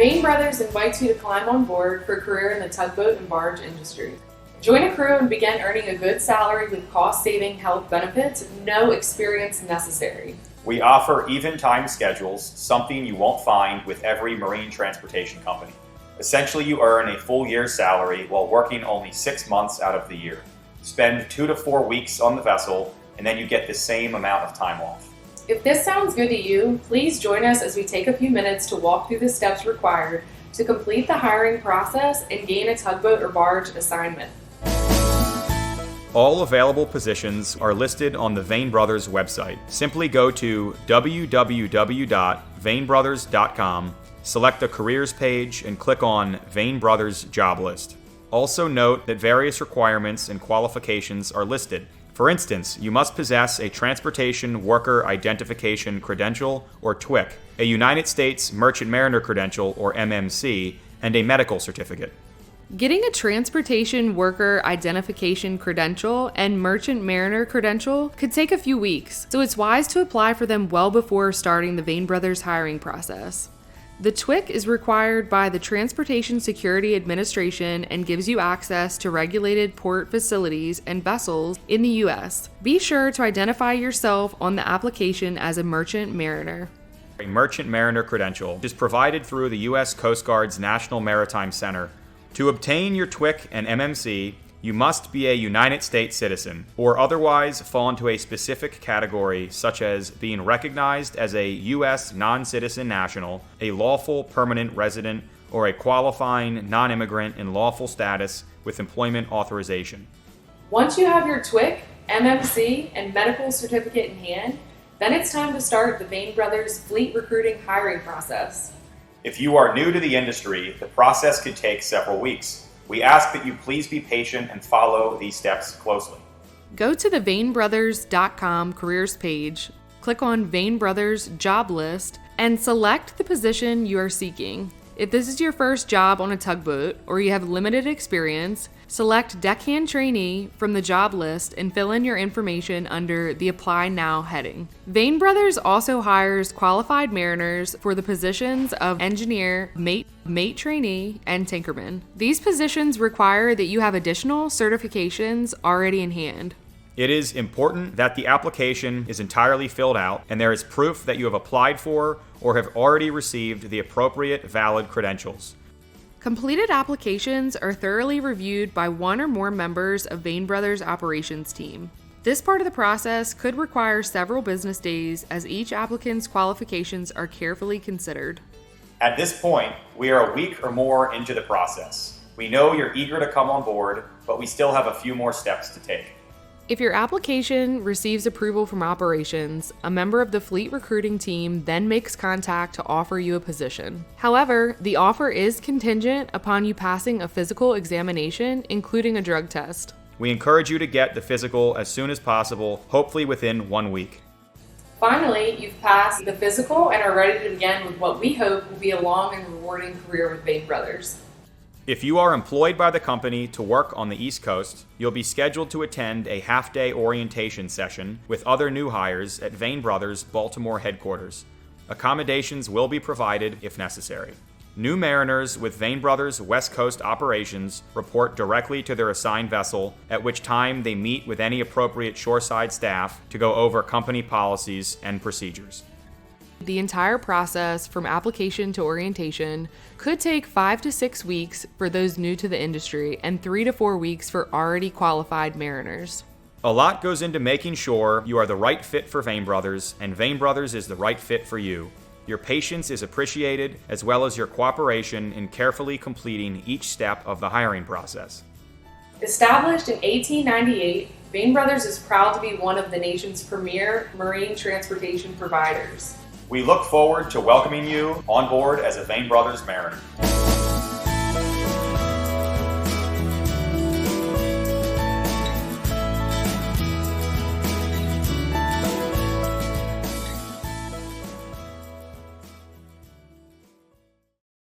Vane Brothers invites you to climb on board for a career in the tugboat and barge industry. Join a crew and begin earning a good salary with cost-saving health benefits, no experience necessary. We offer even time schedules, something you won't find with every marine transportation company. Essentially, you earn a full year's salary while working only 6 months out of the year. Spend 2 to 4 weeks on the vessel, and then you get the same amount of time off. If this sounds good to you, please join us as we take a few minutes to walk through the steps required to complete the hiring process and gain a tugboat or barge assignment. All available positions are listed on the Vane Brothers website. Simply go to www.vanebrothers.com, select the careers page, and click on Vane Brothers job list. Also note that various requirements and qualifications are listed. For instance, you must possess a Transportation Worker Identification Credential, or TWIC, a United States Merchant Mariner Credential, or MMC, and a medical certificate. Getting a Transportation Worker Identification Credential and Merchant Mariner Credential could take a few weeks, so it's wise to apply for them well before starting the Vane Brothers hiring process. The TWIC is required by the Transportation Security Administration and gives you access to regulated port facilities and vessels in the U.S. Be sure to identify yourself on the application as a Merchant Mariner. A Merchant Mariner Credential is provided through the U.S. Coast Guard's National Maritime Center. To obtain your TWIC and MMC, you must be a United States citizen or otherwise fall into a specific category such as being recognized as a U.S. non-citizen national, a lawful permanent resident, or a qualifying non-immigrant in lawful status with employment authorization. Once you have your TWIC, MMC, and medical certificate in hand, then it's time to start the Vane Brothers fleet recruiting hiring process. If you are new to the industry, the process could take several weeks. We ask that you please be patient and follow these steps closely. Go to the vanebrothers.com careers page, click on Vane Brothers job list, and select the position you are seeking. If this is your first job on a tugboat or you have limited experience, select Deckhand Trainee from the job list and fill in your information under the Apply Now heading. Vane Brothers also hires qualified mariners for the positions of engineer, mate trainee, and tinkerman. These positions require that you have additional certifications already in hand. It is important that the application is entirely filled out and there is proof that you have applied for or have already received the appropriate valid credentials. Completed applications are thoroughly reviewed by one or more members of Vane Brothers' operations team. This part of the process could require several business days as each applicant's qualifications are carefully considered. At this point, we are a week or more into the process. We know you're eager to come on board, but we still have a few more steps to take. If your application receives approval from operations, a member of the fleet recruiting team then makes contact to offer you a position. However, the offer is contingent upon you passing a physical examination, including a drug test. We encourage you to get the physical as soon as possible, hopefully within 1 week. Finally, you've passed the physical and are ready to begin with what we hope will be a long and rewarding career with Vane Brothers. If you are employed by the company to work on the East Coast, you'll be scheduled to attend a half-day orientation session with other new hires at Vane Brothers' Baltimore headquarters. Accommodations will be provided if necessary. New mariners with Vane Brothers' West Coast operations report directly to their assigned vessel, at which time they meet with any appropriate shoreside staff to go over company policies and procedures. The entire process from application to orientation could take 5 to 6 weeks for those new to the industry and 3 to 4 weeks for already qualified mariners. A lot goes into making sure you are the right fit for Vane Brothers, and Vane Brothers is the right fit for you. Your patience is appreciated, as well as your cooperation in carefully completing each step of the hiring process. Established in 1898, Vane Brothers is proud to be one of the nation's premier marine transportation providers. We look forward to welcoming you on board as a Vane Brothers mariner.